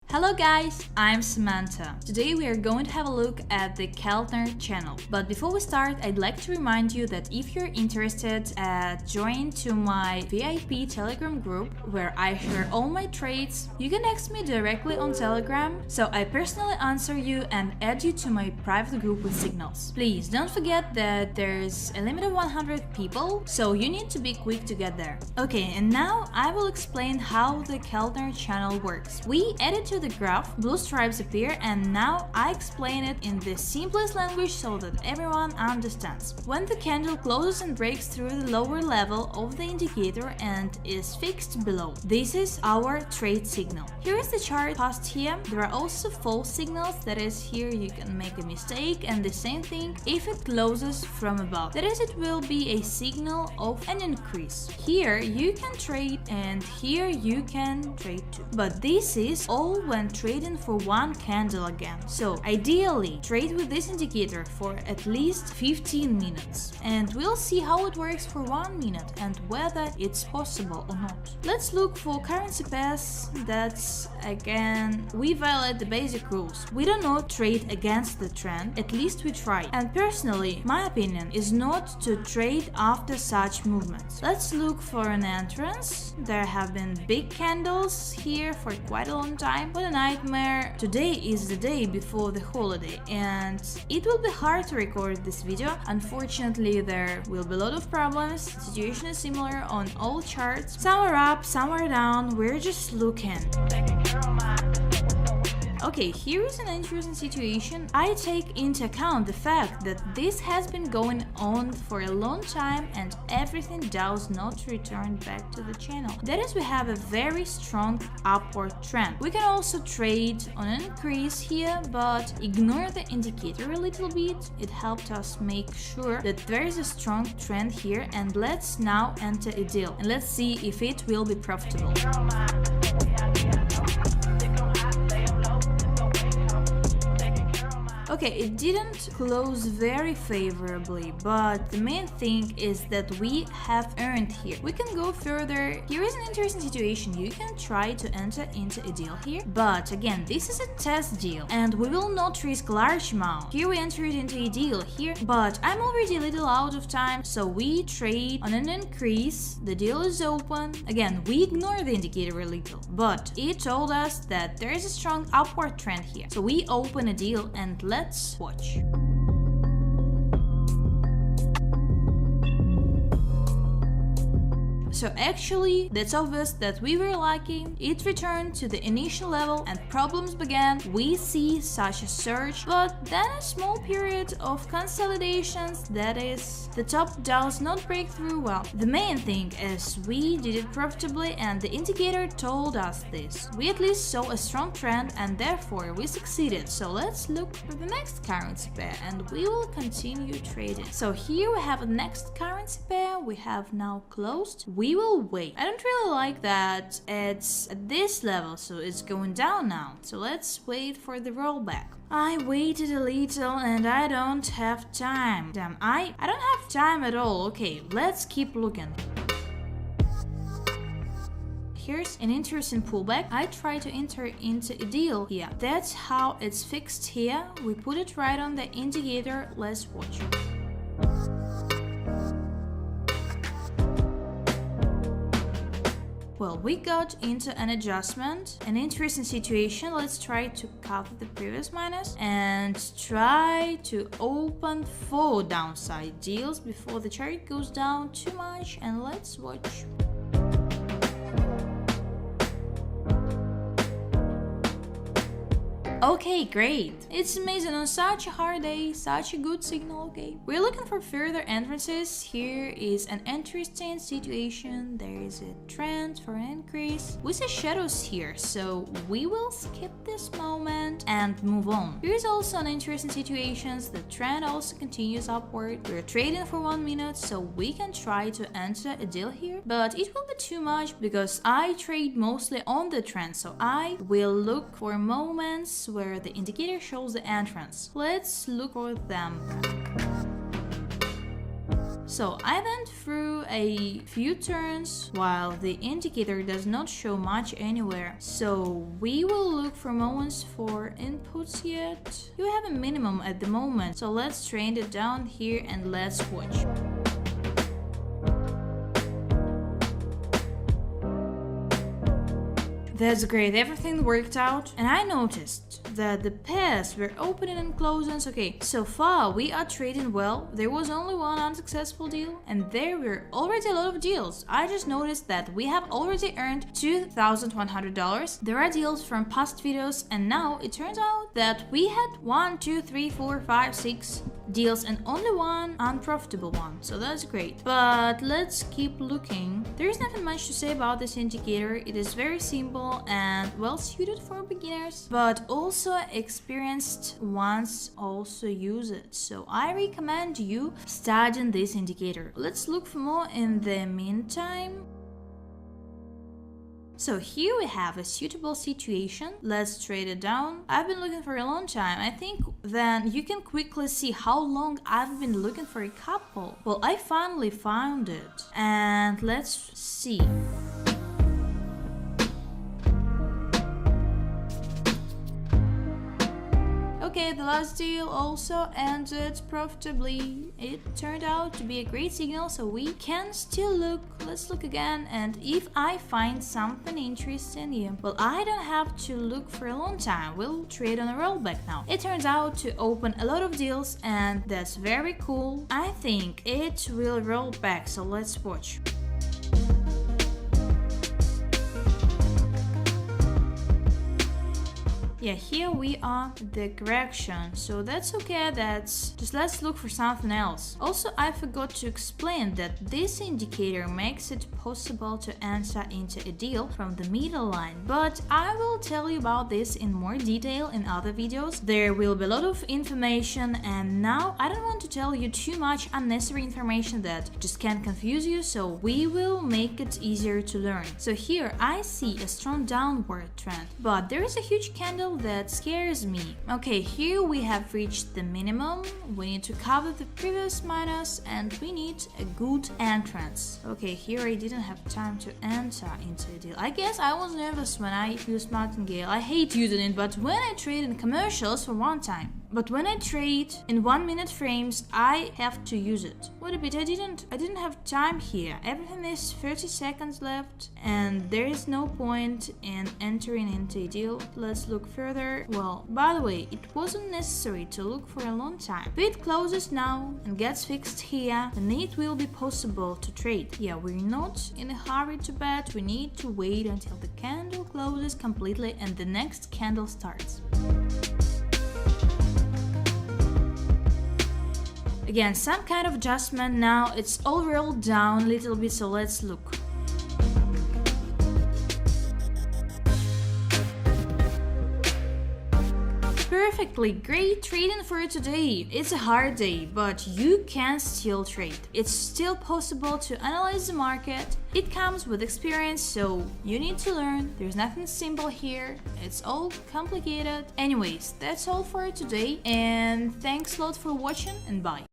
Hello guys, I'm Samantha. Today we are going to have a look at the Keltner channel. But before we start, I'd like to remind you that if you're interested, join to my VIP Telegram group where I share all my trades. You can text me directly on Telegram, so I personally answer you and add you to my private group with signals. Please don't forget that there's a limit of 100 people, so you need to be quick to get there. Okay, and now I will explain how the Keltner channel works. We added to the graph, blue stripes appear, and now I explain it in the simplest language so that everyone understands. When the candle closes and breaks through the lower level of the indicator and is fixed below, this is our trade signal. Here is the chart past here. There are also false signals, that is, here you can make a mistake, and the same thing if it closes from above. That is, it will be a signal of an increase. Here you can trade and here you can trade too. But this is all when trading for one candle again. So ideally, trade with this indicator for at least 15 minutes. And we'll see how it works for 1 minute and whether it's possible or not. Let's look for currency pairs. That's again, we violate the basic rules. We do not trade against the trend, at least we try. And personally, my opinion is not to trade after such movements. Let's look for an entrance. There have been big candles here for quite a long time. What a nightmare. Today is the day before the holiday and it will be hard to record this video. Unfortunately, there will be a lot of problems. The situation is similar on all charts. Some are up, some are down. We're just looking. Okay, here is an interesting situation. I take into account the fact that this has been going on for a long time and everything does not return back to the channel. That is, we have a very strong upward trend. We can also trade on an increase here, but ignore the indicator a little bit. It helped us make sure that there is a strong trend here, and let's now enter a deal and let's see if it will be profitable. Okay, it didn't close very favorably, but the main thing is that we have earned here. We can go further. Here is an interesting situation. You can try to enter into a deal here, but again, this is a test deal and we will not risk large amount. Here we entered into a deal here, but I'm already a little out of time, so we trade on an increase. The deal is open. Again, we ignore the indicator a little, but it told us that there is a strong upward trend here. So we open a deal and let's watch. So actually, that's obvious that we were lucky. It returned to the initial level and problems began. We see such a surge, but then a small period of consolidations, that is, the top does not break through well. The main thing is we did it profitably and the indicator told us this. We at least saw a strong trend and therefore we succeeded. So let's look for the next currency pair and we will continue trading. So here we have a next currency pair. We have now closed. We will wait. I don't really like that it's at this level, so it's going down now. So let's wait for the rollback. I waited a little and I don't have time. Damn, I don't have time at all. Okay, let's keep looking. Here's an interesting pullback. I try to enter into a deal here. That's how it's fixed here. We put it right on the indicator. Let's watch. Well, we got into an adjustment, an interesting situation. Let's try to cover the previous minus and try to open 4 downside deals before the chart goes down too much, and let's watch. Okay, great. It's amazing on such a hard day, such a good signal. Okay, we're looking for further entrances. Here is an interesting situation. There is a trend for an increase. We see shadows here, so we will skip this moment and move on. Here's also an interesting situation. The trend also continues upward. We're trading for 1 minute, so we can try to enter a deal here, but it will be too much because I trade mostly on the trend, so I will look for moments where the indicator shows the entrance. Let's look for them. So I went through a few turns while the indicator does not show much anywhere. So we will look for moments for inputs yet. You have a minimum at the moment, so let's train it down here and let's watch. That's great, everything worked out, and I noticed that the pairs were opening and closing. Okay, so far we are trading well. There was only one unsuccessful deal, and there were already a lot of deals. I just noticed that we have already earned $2,100. There are deals from past videos, and now it turns out that we had 1, 2, 3, 4, 5, 6 deals and only one unprofitable one, so that's great. But let's keep looking. There is nothing much to say about this indicator. It is very simple and well suited for beginners, but also experienced ones also use it, so I recommend you studying this indicator. Let's look for more in the meantime. So here we have a suitable situation. Let's trade it down. I've been looking for a long time. I think then you can quickly see how long I've been looking for a couple. Well, I finally found it. And let's see. Okay, the last deal also ended profitably. It turned out to be a great signal, so we can still look. Let's look again, and if I find something interesting, yeah, well, I don't have to look for a long time. We'll trade on a rollback now. It turns out to open a lot of deals, and that's very cool. I think it will roll back, so let's watch. Yeah, here we are, the correction, so that's okay. That's just, let's look for something else. Also, I forgot to explain that this indicator makes it possible to enter into a deal from the middle line, but I will tell you about this in more detail in other videos. There will be a lot of information, and now I don't want to tell you too much unnecessary information that just can confuse you, so we will make it easier to learn. So here I see a strong downward trend, but there is a huge candle that scares me. Okay, here we have reached the minimum. We need to cover the previous minus, and we need a good entrance. Okay, here I didn't have time to enter into a deal. I guess I was nervous when I used Martingale. I hate using it, but when I trade in commercials for one time. But when I trade in 1 minute frames, I have to use it. Wait a bit, I didn't have time here. Everything is 30 seconds left, and there is no point in entering into a deal. Let's look further. Well, by the way, it wasn't necessary to look for a long time. If it closes now and gets fixed here, then it will be possible to trade. Yeah, we're not in a hurry to bet. We need to wait until the candle closes completely and the next candle starts. Again, some kind of adjustment. Now it's all rolled down a little bit, so let's look. Perfectly great trading for today. It's a hard day, but you can still trade. It's still possible to analyze the market. It comes with experience, so you need to learn. There's nothing simple here. It's all complicated. Anyways, that's all for today, and thanks a lot for watching, and bye.